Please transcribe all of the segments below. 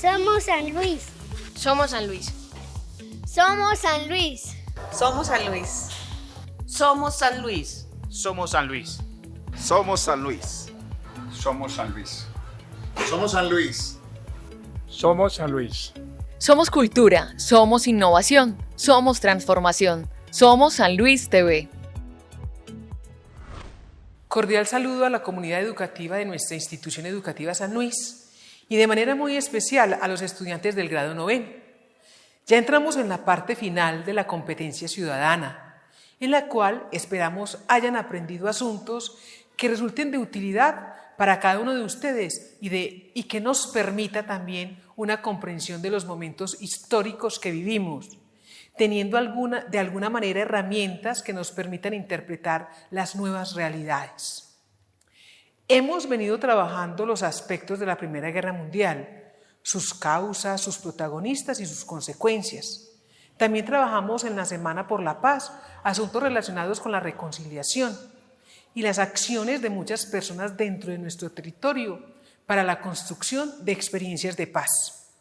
Somos San Luis. Somos San Luis. Somos San Luis. Somos San Luis. Somos San Luis. Somos San Luis. Somos San Luis. Somos San Luis. Somos San Luis. Somos San Luis. Somos cultura, somos innovación, somos transformación, somos San Luis TV. Cordial saludo a la comunidad educativa de nuestra institución educativa San Luis y de manera muy especial a los estudiantes del grado 9. Ya entramos en la parte final de la competencia ciudadana, en la cual esperamos hayan aprendido asuntos que resulten de utilidad para cada uno de ustedes y que nos permita también una comprensión de los momentos históricos que vivimos, teniendo de alguna manera herramientas que nos permitan interpretar las nuevas realidades. Hemos venido trabajando los aspectos de la Primera Guerra Mundial, sus causas, sus protagonistas y sus consecuencias. También trabajamos en la Semana por la Paz, asuntos relacionados con la reconciliación y las acciones de muchas personas dentro de nuestro territorio para la construcción de experiencias de paz.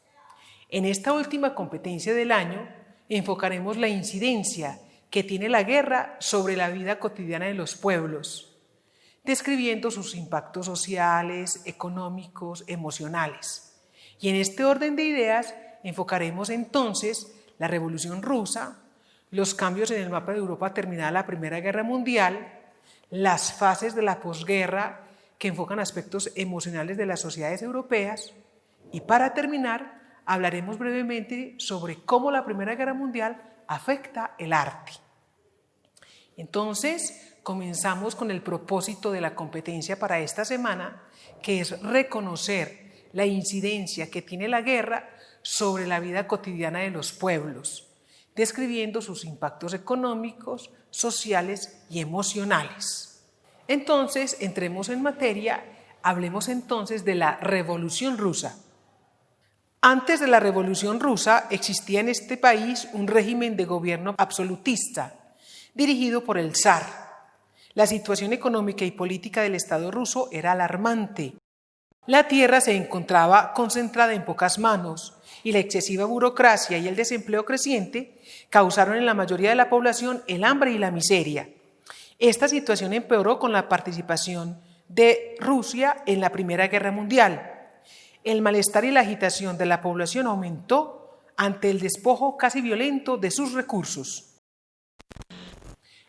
En esta última competencia del año enfocaremos la incidencia que tiene la guerra sobre la vida cotidiana de los pueblos, describiendo sus impactos sociales, económicos, emocionales. Y en este orden de ideas enfocaremos entonces la Revolución Rusa, los cambios en el mapa de Europa terminada la Primera Guerra Mundial, las fases de la posguerra que enfocan aspectos emocionales de las sociedades europeas y para terminar hablaremos brevemente sobre cómo la Primera Guerra Mundial afecta el arte. Entonces, comenzamos con el propósito de la competencia para esta semana, que es reconocer la incidencia que tiene la guerra sobre la vida cotidiana de los pueblos, describiendo sus impactos económicos, sociales y emocionales. Entonces, entremos en materia, hablemos entonces de la Revolución Rusa. Antes de la Revolución Rusa existía en este país un régimen de gobierno absolutista, dirigido por el zar. La situación económica y política del Estado ruso era alarmante. La tierra se encontraba concentrada en pocas manos y la excesiva burocracia y el desempleo creciente causaron en la mayoría de la población el hambre y la miseria. Esta situación empeoró con la participación de Rusia en la Primera Guerra Mundial. El malestar y la agitación de la población aumentó ante el despojo casi violento de sus recursos.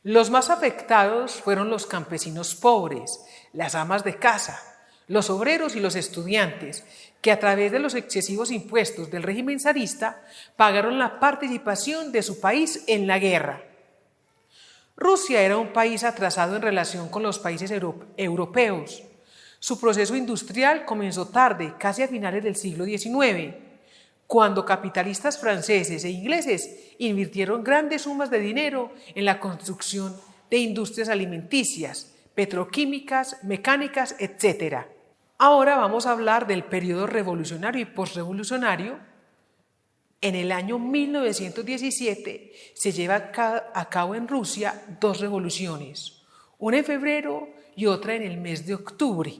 Los más afectados fueron los campesinos pobres, las amas de casa, los obreros y los estudiantes, que a través de los excesivos impuestos del régimen zarista pagaron la participación de su país en la guerra. Rusia era un país atrasado en relación con los países europeos. Su proceso industrial comenzó tarde, casi a finales del siglo XIX, cuando capitalistas franceses e ingleses invirtieron grandes sumas de dinero en la construcción de industrias alimenticias, petroquímicas, mecánicas, etc. Ahora vamos a hablar del periodo revolucionario y posrevolucionario. En el año 1917 se lleva a cabo en Rusia dos revoluciones, una en febrero y otra en el mes de octubre.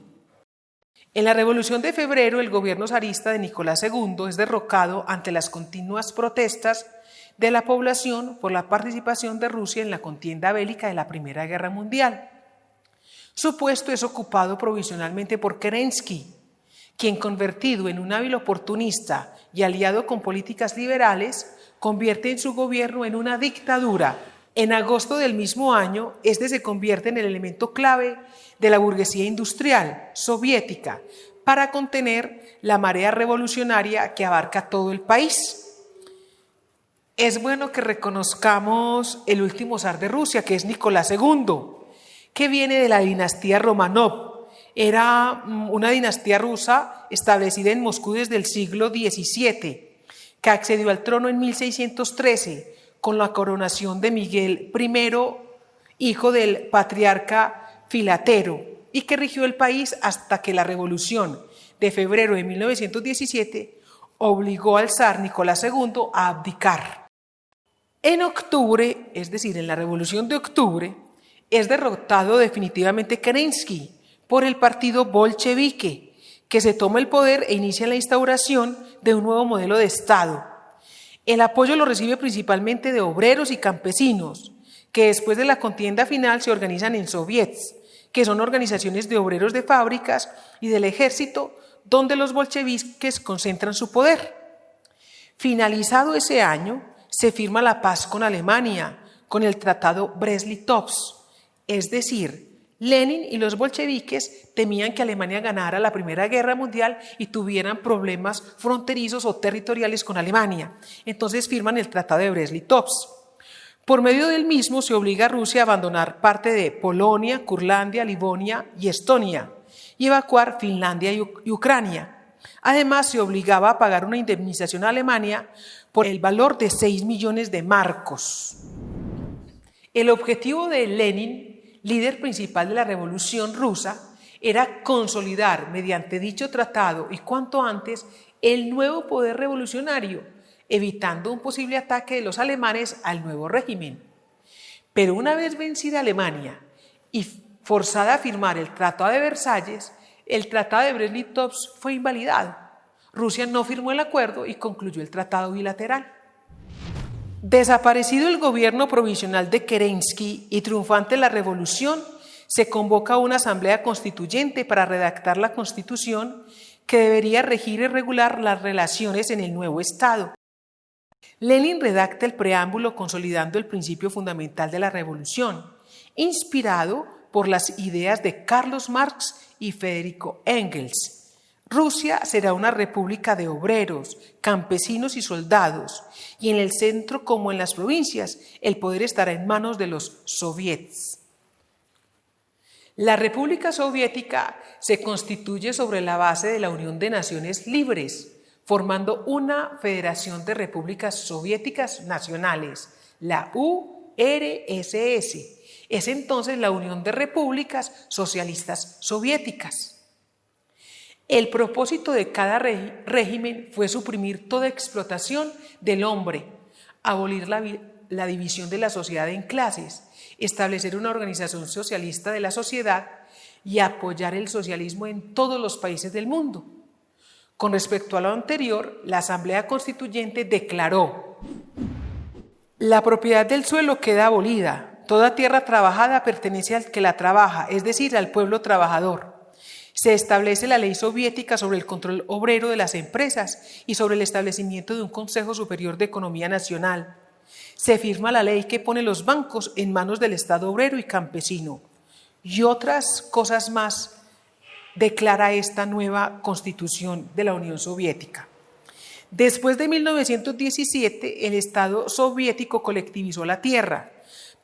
En la Revolución de Febrero, el gobierno zarista de Nicolás II es derrocado ante las continuas protestas de la población por la participación de Rusia en la contienda bélica de la Primera Guerra Mundial. Su puesto es ocupado provisionalmente por Kerensky, quien, convertido en un hábil oportunista y aliado con políticas liberales, convierte en su gobierno en una dictadura. En agosto del mismo año, este se convierte en el elemento clave de la burguesía industrial soviética para contener la marea revolucionaria que abarca todo el país. Es bueno que reconozcamos el último zar de Rusia, que es Nicolás II, que viene de la dinastía Romanov. Era una dinastía rusa establecida en Moscú desde el siglo XVII, que accedió al trono en 1613 con la coronación de Miguel I, hijo del patriarca Filatero, y que rigió el país hasta que la Revolución de febrero de 1917 obligó al zar Nicolás II a abdicar. En octubre, es decir, en la Revolución de Octubre, es derrotado definitivamente Kerensky por el partido bolchevique, que se toma el poder e inicia la instauración de un nuevo modelo de Estado. El apoyo lo recibe principalmente de obreros y campesinos, que después de la contienda final se organizan en soviets, que son organizaciones de obreros de fábricas y del ejército, donde los bolcheviques concentran su poder. Finalizado ese año, se firma la paz con Alemania, con el Tratado Brest-Litovsk, es decir, Lenin y los bolcheviques temían que Alemania ganara la Primera Guerra Mundial y tuvieran problemas fronterizos o territoriales con Alemania. Entonces firman el Tratado de Brest-Litovsk. Por medio del mismo se obliga a Rusia a abandonar parte de Polonia, Curlandia, Livonia y Estonia y evacuar Finlandia y Ucrania. Además, se obligaba a pagar una indemnización a Alemania por el valor de 6 millones de marcos. El objetivo de Lenin, líder principal de la Revolución Rusa, era consolidar mediante dicho tratado y cuanto antes el nuevo poder revolucionario, evitando un posible ataque de los alemanes al nuevo régimen. Pero una vez vencida Alemania y forzada a firmar el Tratado de Versalles, el Tratado de Brest-Litovsk fue invalidado. Rusia no firmó el acuerdo y concluyó el tratado bilateral. Desaparecido el gobierno provisional de Kerensky y triunfante la revolución, se convoca una asamblea constituyente para redactar la constitución que debería regir y regular las relaciones en el nuevo Estado. Lenin redacta el preámbulo consolidando el principio fundamental de la revolución, inspirado por las ideas de Carlos Marx y Federico Engels. Rusia será una república de obreros, campesinos y soldados, y en el centro como en las provincias, el poder estará en manos de los soviets. La República Soviética se constituye sobre la base de la Unión de Naciones Libres, formando una federación de repúblicas soviéticas nacionales, la URSS. Es entonces la Unión de Repúblicas Socialistas Soviéticas. El propósito de cada régimen fue suprimir toda explotación del hombre, abolir la división de la sociedad en clases, establecer una organización socialista de la sociedad y apoyar el socialismo en todos los países del mundo. Con respecto a lo anterior, la Asamblea Constituyente declaró: la propiedad del suelo queda abolida, toda tierra trabajada pertenece al que la trabaja, es decir, al pueblo trabajador. Se establece la ley soviética sobre el control obrero de las empresas y sobre el establecimiento de un Consejo Superior de Economía Nacional. Se firma la ley que pone los bancos en manos del Estado obrero y campesino. Y otras cosas más declara esta nueva constitución de la Unión Soviética. Después de 1917, el Estado soviético colectivizó la tierra.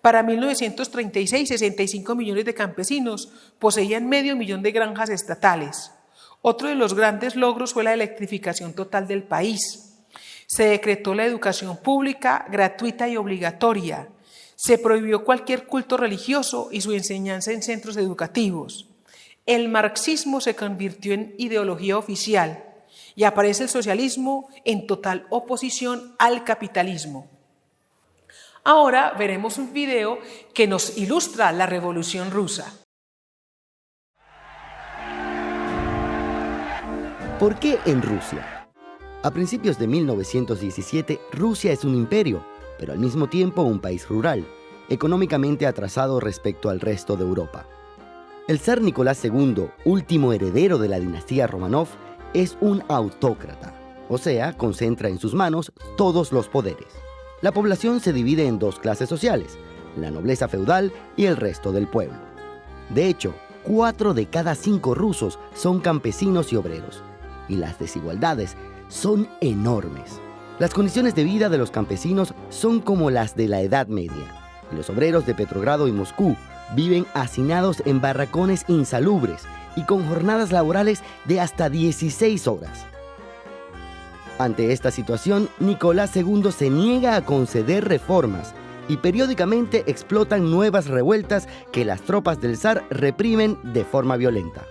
Para 1936, 65 millones de campesinos poseían 500.000 de granjas estatales. Otro de los grandes logros fue la electrificación total del país. Se decretó la educación pública, gratuita y obligatoria. Se prohibió cualquier culto religioso y su enseñanza en centros educativos. El marxismo se convirtió en ideología oficial y aparece el socialismo en total oposición al capitalismo. Ahora veremos un video que nos ilustra la Revolución Rusa. ¿Por qué en Rusia? A principios de 1917, Rusia es un imperio, pero al mismo tiempo un país rural, económicamente atrasado respecto al resto de Europa. El zar Nicolás II, último heredero de la dinastía Romanov, es un autócrata, o sea, concentra en sus manos todos los poderes. La población se divide en dos clases sociales, la nobleza feudal y el resto del pueblo. De hecho, 4 de cada 5 rusos son campesinos y obreros, y las desigualdades son enormes. Las condiciones de vida de los campesinos son como las de la Edad Media, y los obreros de Petrogrado y Moscú viven hacinados en barracones insalubres y con jornadas laborales de hasta 16 horas. Ante esta situación, Nicolás II se niega a conceder reformas y periódicamente explotan nuevas revueltas que las tropas del zar reprimen de forma violenta.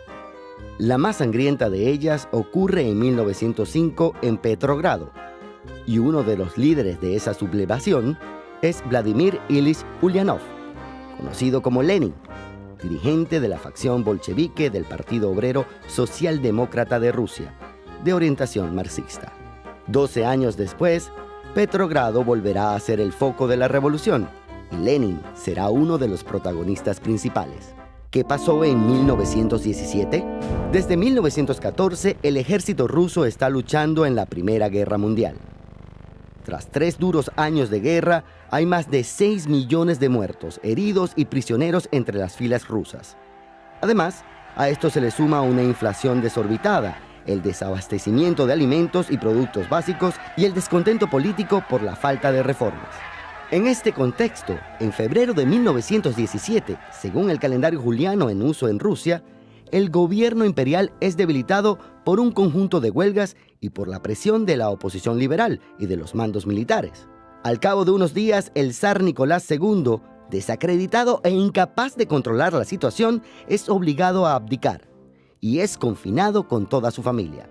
La más sangrienta de ellas ocurre en 1905 en Petrogrado, y uno de los líderes de esa sublevación es Vladimir Ilich Ulyanov, conocido como Lenin, dirigente de la facción bolchevique del Partido Obrero Socialdemócrata de Rusia, de orientación marxista. 12 años después, Petrogrado volverá a ser el foco de la revolución y Lenin será uno de los protagonistas principales. ¿Qué pasó en 1917? Desde 1914, el ejército ruso está luchando en la Primera Guerra Mundial. Tras 3 duros años de guerra, hay más de 6 millones de muertos, heridos y prisioneros entre las filas rusas. Además, a esto se le suma una inflación desorbitada, el desabastecimiento de alimentos y productos básicos y el descontento político por la falta de reformas. En este contexto, en febrero de 1917, según el calendario juliano en uso en Rusia, el gobierno imperial es debilitado por un conjunto de huelgas y por la presión de la oposición liberal y de los mandos militares. Al cabo de unos días, el zar Nicolás II, desacreditado e incapaz de controlar la situación, es obligado a abdicar y es confinado con toda su familia.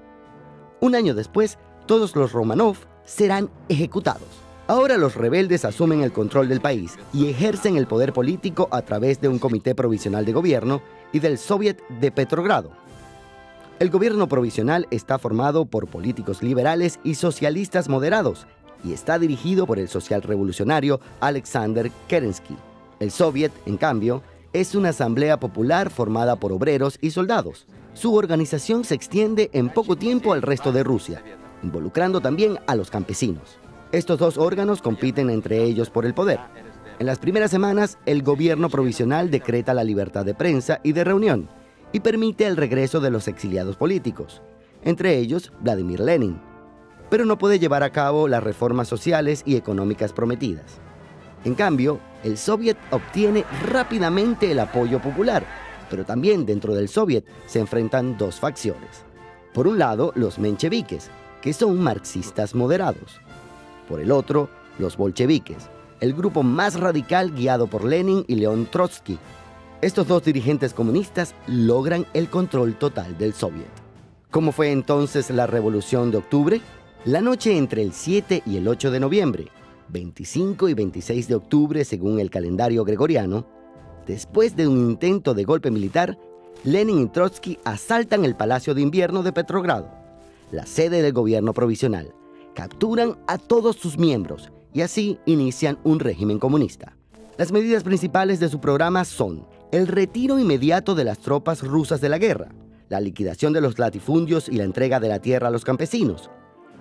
Un año después, todos los Romanov serán ejecutados. Ahora los rebeldes asumen el control del país y ejercen el poder político a través de un comité provisional de gobierno y del Soviet de Petrogrado. El gobierno provisional está formado por políticos liberales y socialistas moderados y está dirigido por el socialrevolucionario Alexander Kerensky. El Soviet, en cambio, es una asamblea popular formada por obreros y soldados. Su organización se extiende en poco tiempo al resto de Rusia, involucrando también a los campesinos. Estos dos órganos compiten entre ellos por el poder. En las primeras semanas, el gobierno provisional decreta la libertad de prensa y de reunión y permite el regreso de los exiliados políticos, entre ellos Vladimir Lenin, pero no puede llevar a cabo las reformas sociales y económicas prometidas. En cambio, el Soviet obtiene rápidamente el apoyo popular, pero también dentro del Soviet se enfrentan dos facciones. Por un lado, los mencheviques, que son marxistas moderados. Por el otro, los bolcheviques, el grupo más radical guiado por Lenin y León Trotsky. Estos dos dirigentes comunistas logran el control total del Soviet. ¿Cómo fue entonces la Revolución de Octubre? La noche entre el 7 y el 8 de noviembre, 25 y 26 de octubre según el calendario gregoriano, después de un intento de golpe militar, Lenin y Trotsky asaltan el Palacio de Invierno de Petrogrado, la sede del gobierno provisional, capturan a todos sus miembros y así inician un régimen comunista. Las medidas principales de su programa son el retiro inmediato de las tropas rusas de la guerra, la liquidación de los latifundios y la entrega de la tierra a los campesinos,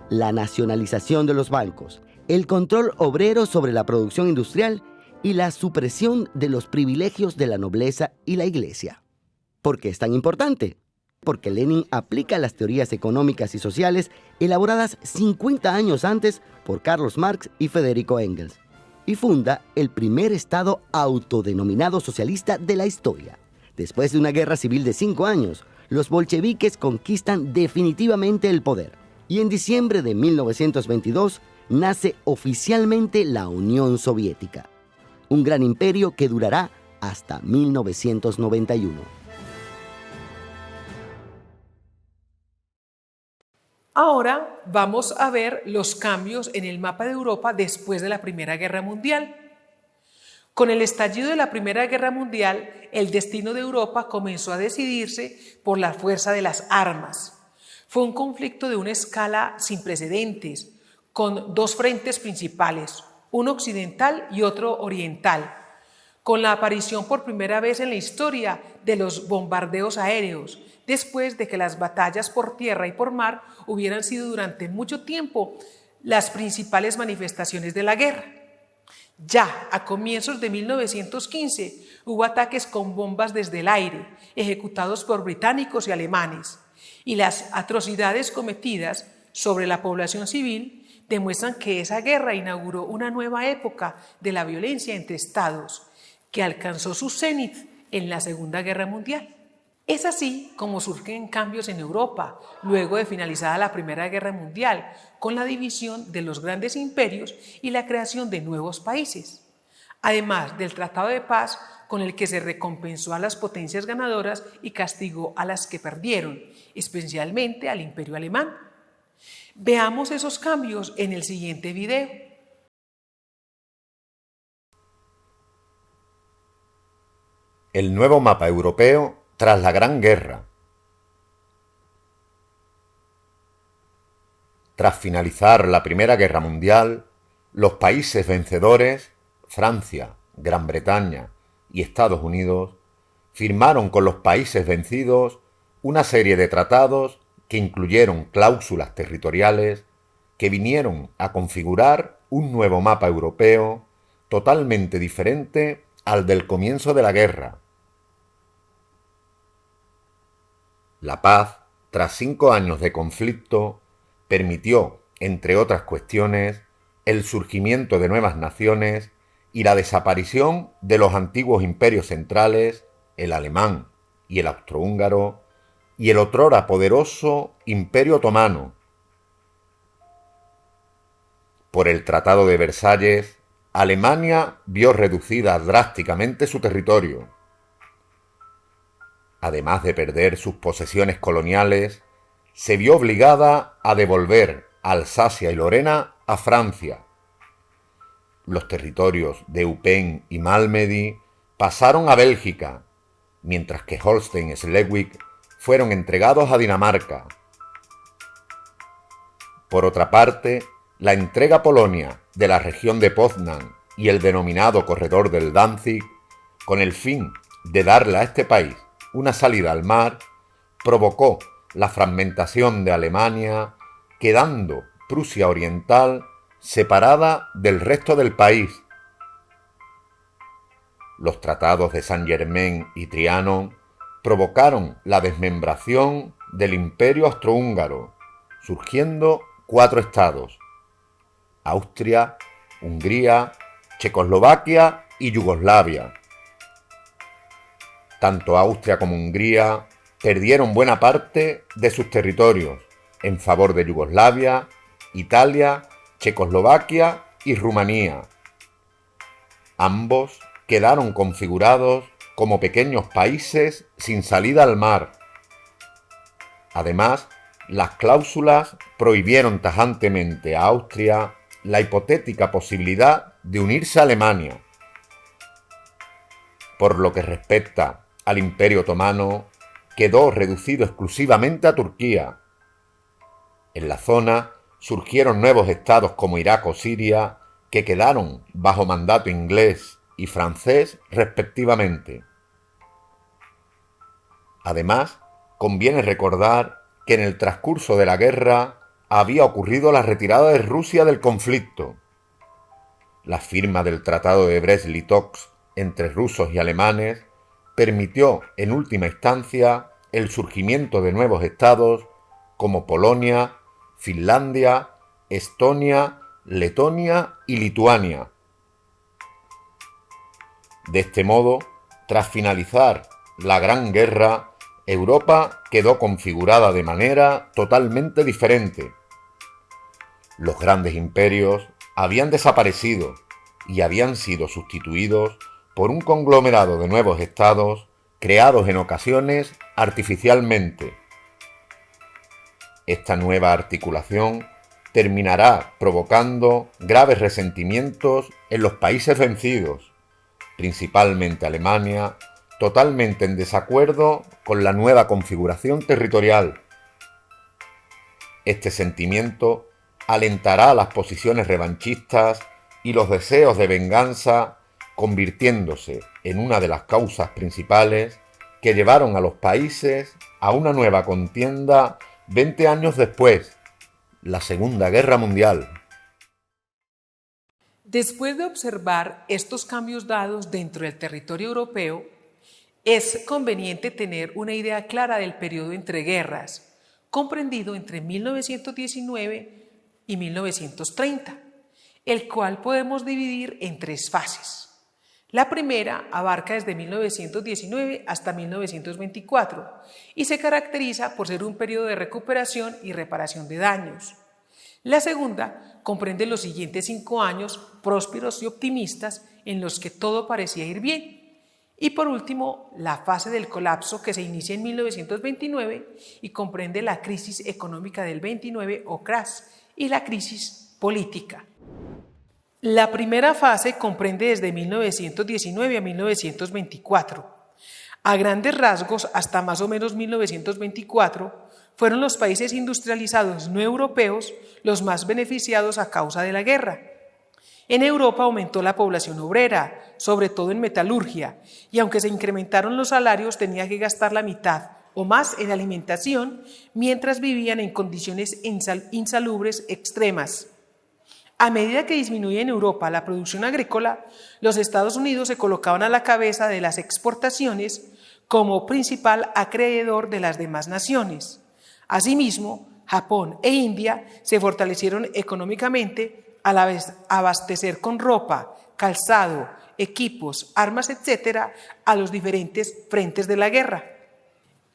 la nacionalización de los bancos, el control obrero sobre la producción industrial y la supresión de los privilegios de la nobleza y la iglesia. ¿Por qué es tan importante? Porque Lenin aplica las teorías económicas y sociales elaboradas 50 años antes por Carlos Marx y Federico Engels, y funda el primer Estado autodenominado socialista de la historia. Después de una guerra civil de 5 años, los bolcheviques conquistan definitivamente el poder, y en diciembre de 1922 nace oficialmente la Unión Soviética, un gran imperio que durará hasta 1991. Ahora vamos a ver los cambios en el mapa de Europa después de la Primera Guerra Mundial. Con el estallido de la Primera Guerra Mundial, el destino de Europa comenzó a decidirse por la fuerza de las armas. Fue un conflicto de una escala sin precedentes, con dos frentes principales, uno occidental y otro oriental, con la aparición por primera vez en la historia de los bombardeos aéreos, después de que las batallas por tierra y por mar hubieran sido durante mucho tiempo las principales manifestaciones de la guerra. Ya a comienzos de 1915 hubo ataques con bombas desde el aire, ejecutados por británicos y alemanes, y las atrocidades cometidas sobre la población civil demuestran que esa guerra inauguró una nueva época de la violencia entre estados, que alcanzó su cenit en la Segunda Guerra Mundial. Es así como surgen cambios en Europa, luego de finalizada la Primera Guerra Mundial, con la división de los grandes imperios y la creación de nuevos países. Además del Tratado de Paz, con el que se recompensó a las potencias ganadoras y castigó a las que perdieron, especialmente al Imperio Alemán. Veamos esos cambios en el siguiente video. el nuevo mapa europeo tras la Gran Guerra. Tras finalizar la Primera Guerra Mundial, los países vencedores, Francia, Gran Bretaña y Estados Unidos, firmaron con los países vencidos una serie de tratados que incluyeron cláusulas territoriales que vinieron a configurar un nuevo mapa europeo totalmente diferente al del comienzo de la guerra. La paz, tras 5 años de conflicto, permitió, entre otras cuestiones, el surgimiento de nuevas naciones y la desaparición de los antiguos imperios centrales, el alemán y el austrohúngaro, y el otrora poderoso Imperio Otomano. Por el Tratado de Versalles, Alemania vio reducida drásticamente su territorio. Además de perder sus posesiones coloniales, se vio obligada a devolver Alsacia y Lorena a Francia. Los territorios de Eupen y Malmedy pasaron a Bélgica, mientras que Holstein y Schleswig fueron entregados a Dinamarca. Por otra parte, la entrega a Polonia de la región de Poznań y el denominado Corredor del Danzig, con el fin de darle a este país una salida al mar, provocó la fragmentación de Alemania, quedando Prusia Oriental separada del resto del país. Los tratados de Saint-Germain y Trianon provocaron la desmembración del Imperio Austrohúngaro, surgiendo 4 estados: Austria, Hungría, Checoslovaquia y Yugoslavia. Tanto Austria como Hungría perdieron buena parte de sus territorios en favor de Yugoslavia, Italia, Checoslovaquia y Rumanía. Ambos quedaron configurados como pequeños países sin salida al mar. Además, las cláusulas prohibieron tajantemente a Austria la hipotética posibilidad de unirse a Alemania. Por lo que respecta al Imperio Otomano, quedó reducido exclusivamente a Turquía. En la zona surgieron nuevos estados como Irak o Siria, que quedaron bajo mandato inglés y francés respectivamente. Además, conviene recordar que en el transcurso de la guerra había ocurrido la retirada de Rusia del conflicto. La firma del Tratado de Brest-Litovsk entre rusos y alemanes permitió en última instancia el surgimiento de nuevos estados como Polonia, Finlandia, Estonia, Letonia y Lituania. De este modo, tras finalizar la Gran Guerra, Europa quedó configurada de manera totalmente diferente. Los grandes imperios habían desaparecido y habían sido sustituidos por un conglomerado de nuevos estados creados en ocasiones artificialmente. Esta nueva articulación terminará provocando graves resentimientos en los países vencidos, principalmente Alemania, totalmente en desacuerdo con la nueva configuración territorial. Este sentimiento alentará las posiciones revanchistas y los deseos de venganza, convirtiéndose en una de las causas principales que llevaron a los países a una nueva contienda 20 años después, la Segunda Guerra Mundial. Después de observar estos cambios dados dentro del territorio europeo, es conveniente tener una idea clara del periodo entre guerras, comprendido entre 1919 y 1930, el cual podemos dividir en 3 fases. La primera abarca desde 1919 hasta 1924 y se caracteriza por ser un periodo de recuperación y reparación de daños. La segunda comprende los siguientes 5 años prósperos y optimistas en los que todo parecía ir bien. Y por último, la fase del colapso que se inicia en 1929 y comprende la crisis económica del 29 o crash y la crisis política. La primera fase comprende desde 1919 a 1924. A grandes rasgos, hasta más o menos 1924, fueron los países industrializados no europeos los más beneficiados a causa de la guerra. En Europa aumentó la población obrera, sobre todo en metalurgia, y aunque se incrementaron los salarios, tenía que gastar la mitad o más en alimentación, mientras vivían en condiciones insalubres extremas. A medida que disminuía en Europa la producción agrícola, los Estados Unidos se colocaban a la cabeza de las exportaciones como principal acreedor de las demás naciones. Asimismo, Japón e India se fortalecieron económicamente al abastecer con ropa, calzado, equipos, armas, etc., a los diferentes frentes de la guerra.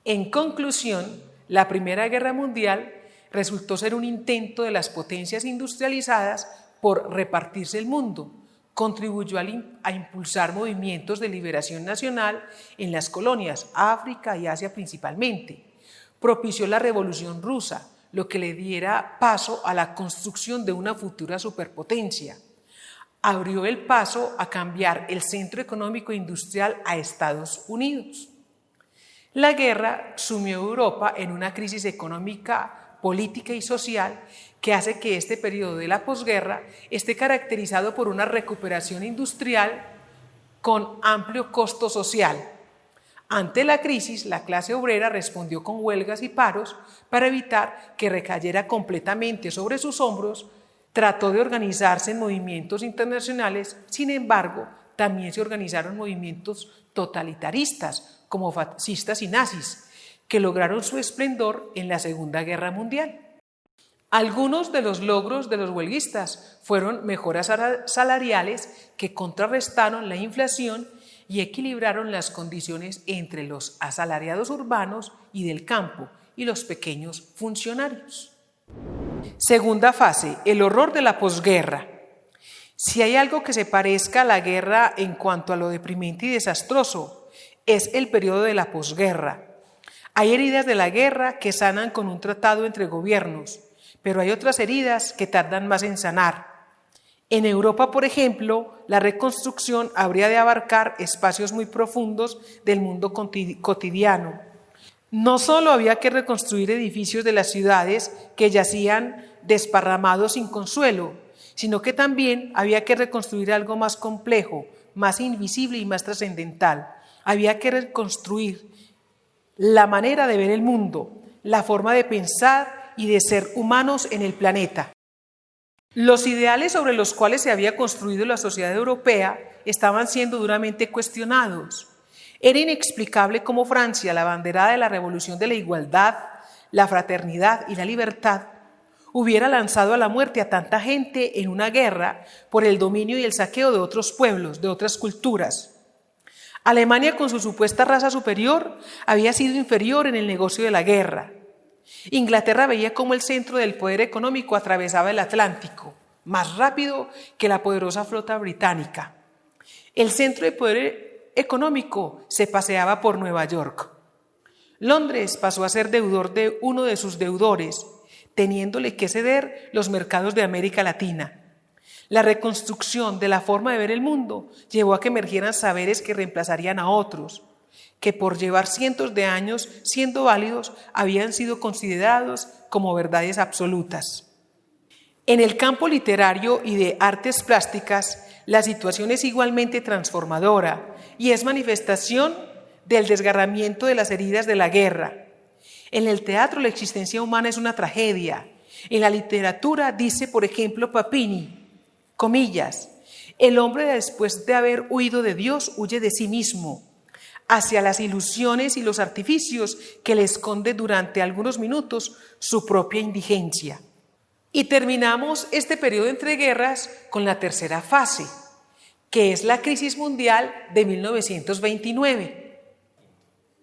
En conclusión, la Primera Guerra Mundial resultó ser un intento de las potencias industrializadas por repartirse el mundo. Contribuyó a impulsar movimientos de liberación nacional en las colonias, África y Asia principalmente. Propició la Revolución Rusa, lo que le diera paso a la construcción de una futura superpotencia. Abrió el paso a cambiar el centro económico e industrial a Estados Unidos. La guerra sumió a Europa en una crisis económica, política y social que hace que este periodo de la posguerra esté caracterizado por una recuperación industrial con amplio costo social. Ante la crisis, la clase obrera respondió con huelgas y paros para evitar que recayera completamente sobre sus hombros. Trató de organizarse en movimientos internacionales, sin embargo, también se organizaron movimientos totalitaristas como fascistas y nazis, que lograron su esplendor en la Segunda Guerra Mundial. Algunos de los logros de los huelguistas fueron mejoras salariales que contrarrestaron la inflación y equilibraron las condiciones entre los asalariados urbanos y del campo y los pequeños funcionarios. Segunda fase, el horror de la posguerra. Si hay algo que se parezca a la guerra en cuanto a lo deprimente y desastroso, es el periodo de la posguerra. Hay heridas de la guerra que sanan con un tratado entre gobiernos, pero hay otras heridas que tardan más en sanar. En Europa, por ejemplo, la reconstrucción habría de abarcar espacios muy profundos del mundo cotidiano. No solo había que reconstruir edificios de las ciudades que yacían desparramados sin consuelo, sino que también había que reconstruir algo más complejo, más invisible y más trascendental. Había que reconstruir la manera de ver el mundo, la forma de pensar y de ser humanos en el planeta. Los ideales sobre los cuales se había construido la sociedad europea estaban siendo duramente cuestionados. Era inexplicable cómo Francia, la abanderada de la revolución de la igualdad, la fraternidad y la libertad, hubiera lanzado a la muerte a tanta gente en una guerra por el dominio y el saqueo de otros pueblos, de otras culturas. Alemania, con su supuesta raza superior, había sido inferior en el negocio de la guerra. Inglaterra veía cómo el centro del poder económico atravesaba el Atlántico, más rápido que la poderosa flota británica. El centro de poder económico se paseaba por Nueva York. Londres pasó a ser deudor de uno de sus deudores, teniéndole que ceder los mercados de América Latina. La reconstrucción de la forma de ver el mundo llevó a que emergieran saberes que reemplazarían a otros, que por llevar cientos de años siendo válidos habían sido considerados como verdades absolutas. En el campo literario y de artes plásticas, la situación es igualmente transformadora y es manifestación del desgarramiento de las heridas de la guerra. En el teatro la existencia humana es una tragedia. En la literatura dice, por ejemplo, Papini, comillas, el hombre después de haber huido de Dios huye de sí mismo, hacia las ilusiones y los artificios que le esconde durante algunos minutos su propia indigencia. Y terminamos este periodo entre guerras con la tercera fase, que es la crisis mundial de 1929.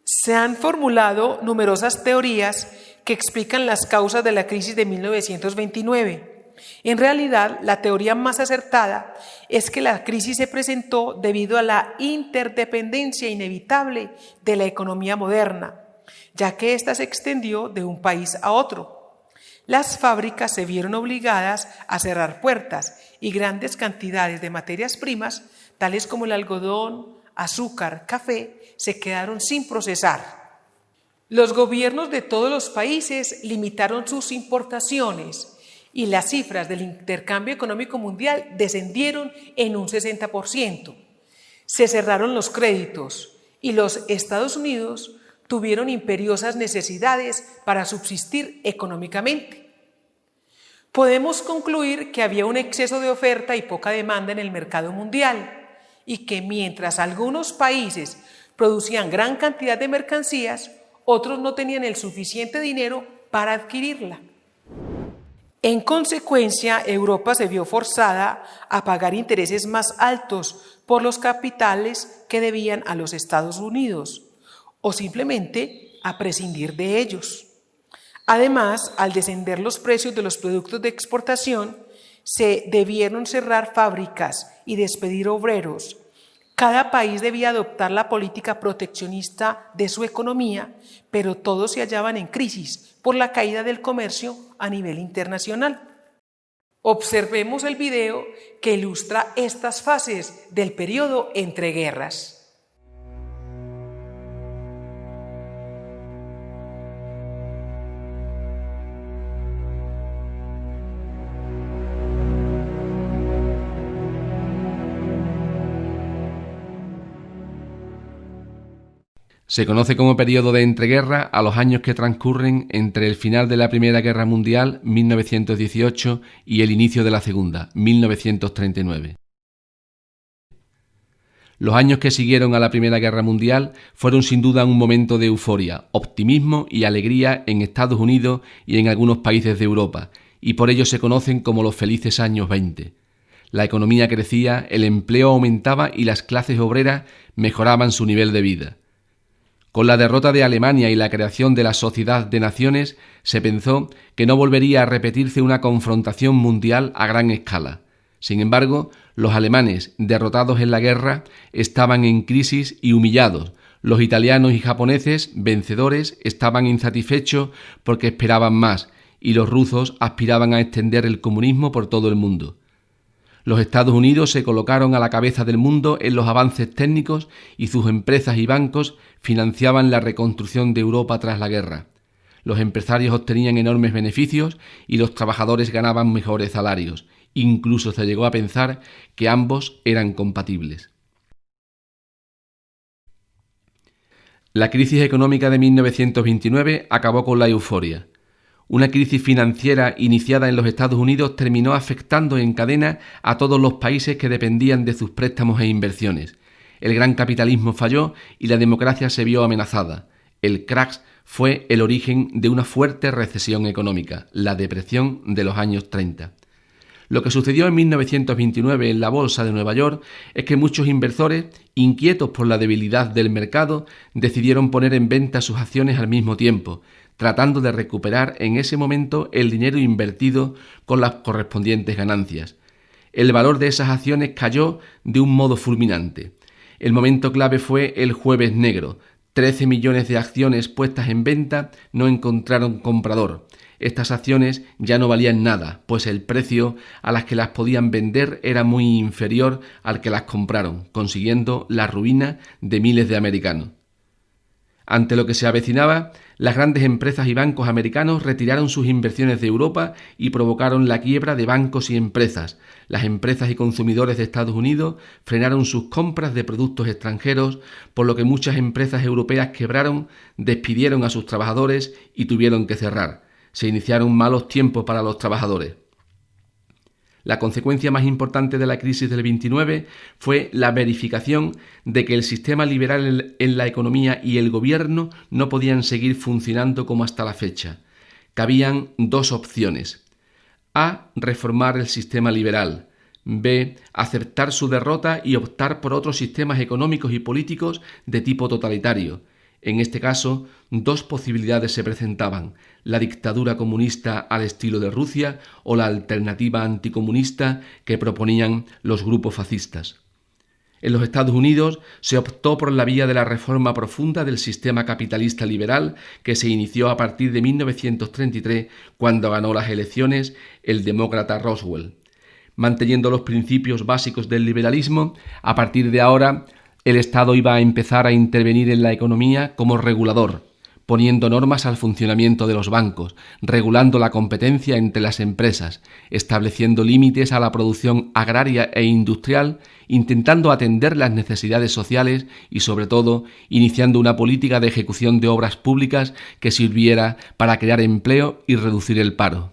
Se han formulado numerosas teorías que explican las causas de la crisis de 1929. En realidad, la teoría más acertada es que la crisis se presentó debido a la interdependencia inevitable de la economía moderna, ya que ésta se extendió de un país a otro. Las fábricas se vieron obligadas a cerrar puertas y grandes cantidades de materias primas, tales como el algodón, azúcar, café, se quedaron sin procesar. Los gobiernos de todos los países limitaron sus importaciones y las cifras del intercambio económico mundial descendieron en un 60%. Se cerraron los créditos y los Estados Unidos tuvieron imperiosas necesidades para subsistir económicamente. Podemos concluir que había un exceso de oferta y poca demanda en el mercado mundial y que mientras algunos países producían gran cantidad de mercancías, otros no tenían el suficiente dinero para adquirirla. En consecuencia, Europa se vio forzada a pagar intereses más altos por los capitales que debían a los Estados Unidos, o simplemente a prescindir de ellos. Además, al descender los precios de los productos de exportación, se debieron cerrar fábricas y despedir obreros. Cada país debía adoptar la política proteccionista de su economía, pero todos se hallaban en crisis por la caída del comercio a nivel internacional. Observemos el video que ilustra estas fases del periodo entre guerras. Se conoce como periodo de entreguerra a los años que transcurren entre el final de la Primera Guerra Mundial, 1918, y el inicio de la Segunda, 1939. Los años que siguieron a la Primera Guerra Mundial fueron sin duda un momento de euforia, optimismo y alegría en Estados Unidos y en algunos países de Europa, y por ello se conocen como los felices años 20. La economía crecía, el empleo aumentaba y las clases obreras mejoraban su nivel de vida. Con la derrota de Alemania y la creación de la Sociedad de Naciones, se pensó que no volvería a repetirse una confrontación mundial a gran escala. Sin embargo, los alemanes, derrotados en la guerra, estaban en crisis y humillados. Los italianos y japoneses, vencedores, estaban insatisfechos porque esperaban más, y los rusos aspiraban a extender el comunismo por todo el mundo. Los Estados Unidos se colocaron a la cabeza del mundo en los avances técnicos y sus empresas y bancos financiaban la reconstrucción de Europa tras la guerra. Los empresarios obtenían enormes beneficios y los trabajadores ganaban mejores salarios. Incluso se llegó a pensar que ambos eran compatibles. La crisis económica de 1929 acabó con la euforia. Una crisis financiera iniciada en los Estados Unidos terminó afectando en cadena a todos los países que dependían de sus préstamos e inversiones. El gran capitalismo falló y la democracia se vio amenazada. El crash fue el origen de una fuerte recesión económica, la depresión de los años 30. Lo que sucedió en 1929 en la Bolsa de Nueva York es que muchos inversores, inquietos por la debilidad del mercado, decidieron poner en venta sus acciones al mismo tiempo, tratando de recuperar en ese momento el dinero invertido con las correspondientes ganancias. El valor de esas acciones cayó de un modo fulminante. El momento clave fue el Jueves Negro. 13 millones de acciones puestas en venta no encontraron comprador. Estas acciones ya no valían nada, pues el precio a las que las podían vender era muy inferior al que las compraron, consiguiendo la ruina de miles de americanos. Ante lo que se avecinaba, las grandes empresas y bancos americanos retiraron sus inversiones de Europa y provocaron la quiebra de bancos y empresas. Las empresas y consumidores de Estados Unidos frenaron sus compras de productos extranjeros, por lo que muchas empresas europeas quebraron, despidieron a sus trabajadores y tuvieron que cerrar. Se iniciaron malos tiempos para los trabajadores. La consecuencia más importante de la crisis del 29 fue la verificación de que el sistema liberal en la economía y el gobierno no podían seguir funcionando como hasta la fecha. Cabían dos opciones: A. Reformar el sistema liberal. B. Aceptar su derrota y optar por otros sistemas económicos y políticos de tipo totalitario. En este caso, dos posibilidades se presentaban: la dictadura comunista al estilo de Rusia o la alternativa anticomunista que proponían los grupos fascistas. En los Estados Unidos se optó por la vía de la reforma profunda del sistema capitalista liberal que se inició a partir de 1933, cuando ganó las elecciones el demócrata Roosevelt. Manteniendo los principios básicos del liberalismo, a partir de ahora El Estado iba a empezar a intervenir en la economía como regulador, poniendo normas al funcionamiento de los bancos, regulando la competencia entre las empresas, estableciendo límites a la producción agraria e industrial, intentando atender las necesidades sociales y, sobre todo, iniciando una política de ejecución de obras públicas que sirviera para crear empleo y reducir el paro.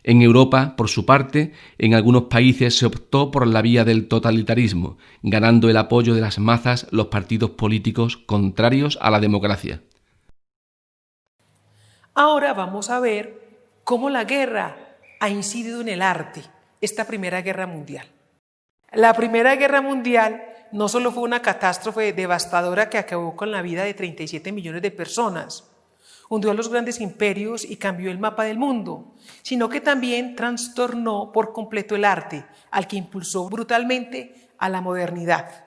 En Europa, por su parte, en algunos países se optó por la vía del totalitarismo, ganando el apoyo de las masas los partidos políticos contrarios a la democracia. Ahora vamos a ver cómo la guerra ha incidido en el arte, esta Primera Guerra Mundial. La Primera Guerra Mundial no solo fue una catástrofe devastadora que acabó con la vida de 37 millones de personas, hundió a los grandes imperios y cambió el mapa del mundo, sino que también trastornó por completo el arte, al que impulsó brutalmente a la modernidad.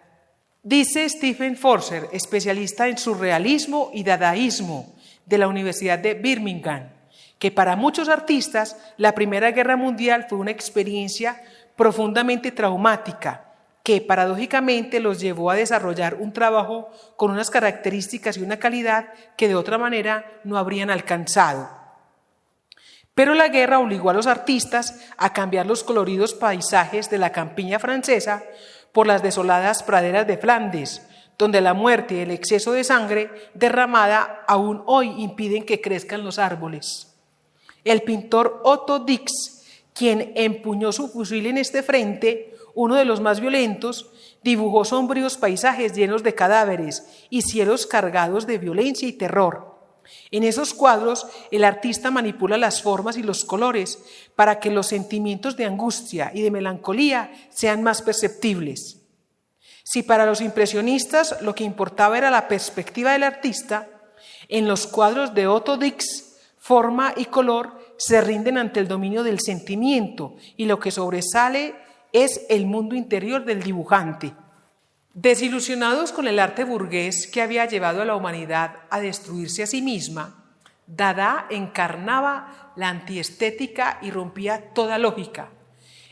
Dice Stephen Forster, especialista en surrealismo y dadaísmo de la Universidad de Birmingham, que para muchos artistas la Primera Guerra Mundial fue una experiencia profundamente traumática, que paradójicamente los llevó a desarrollar un trabajo con unas características y una calidad que de otra manera no habrían alcanzado. Pero la guerra obligó a los artistas a cambiar los coloridos paisajes de la campiña francesa por las desoladas praderas de Flandes, donde la muerte y el exceso de sangre derramada aún hoy impiden que crezcan los árboles. El pintor Otto Dix, quien empuñó su fusil en este frente, uno de los más violentos, dibujó sombríos paisajes llenos de cadáveres y cielos cargados de violencia y terror. En esos cuadros, el artista manipula las formas y los colores para que los sentimientos de angustia y de melancolía sean más perceptibles. Si para los impresionistas lo que importaba era la perspectiva del artista, en los cuadros de Otto Dix, forma y color se rinden ante el dominio del sentimiento y lo que sobresale es el mundo interior del dibujante. Desilusionados con el arte burgués que había llevado a la humanidad a destruirse a sí misma, Dada encarnaba la antiestética y rompía toda lógica.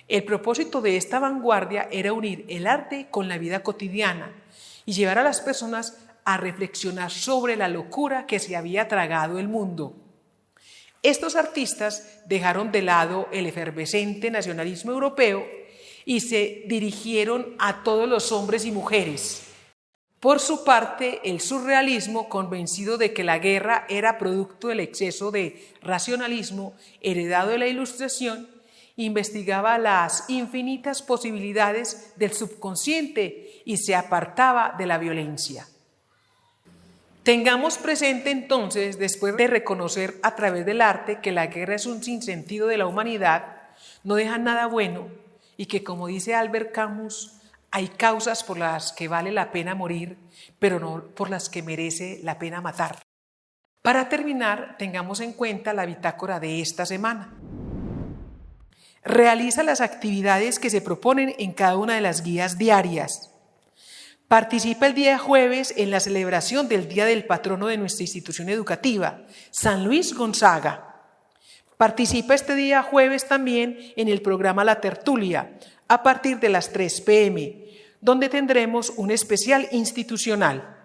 El propósito de esta vanguardia era unir el arte con la vida cotidiana y llevar a las personas a reflexionar sobre la locura que se había tragado el mundo. Estos artistas dejaron de lado el efervescente nacionalismo europeo y se dirigieron a todos los hombres y mujeres. Por su parte, el surrealismo, convencido de que la guerra era producto del exceso de racionalismo heredado de la Ilustración, investigaba las infinitas posibilidades del subconsciente y se apartaba de la violencia. Tengamos presente entonces, después de reconocer a través del arte que la guerra es un sinsentido de la humanidad, no deja nada bueno, y que, como dice Albert Camus, hay causas por las que vale la pena morir, pero no por las que merece la pena matar. Para terminar, tengamos en cuenta la bitácora de esta semana. Realiza las actividades que se proponen en cada una de las guías diarias. Participa el día jueves en la celebración del Día del Patrono de nuestra institución educativa, San Luis Gonzaga. Participa este día jueves también en el programa La Tertulia, a partir de las 3 p.m., donde tendremos un especial institucional.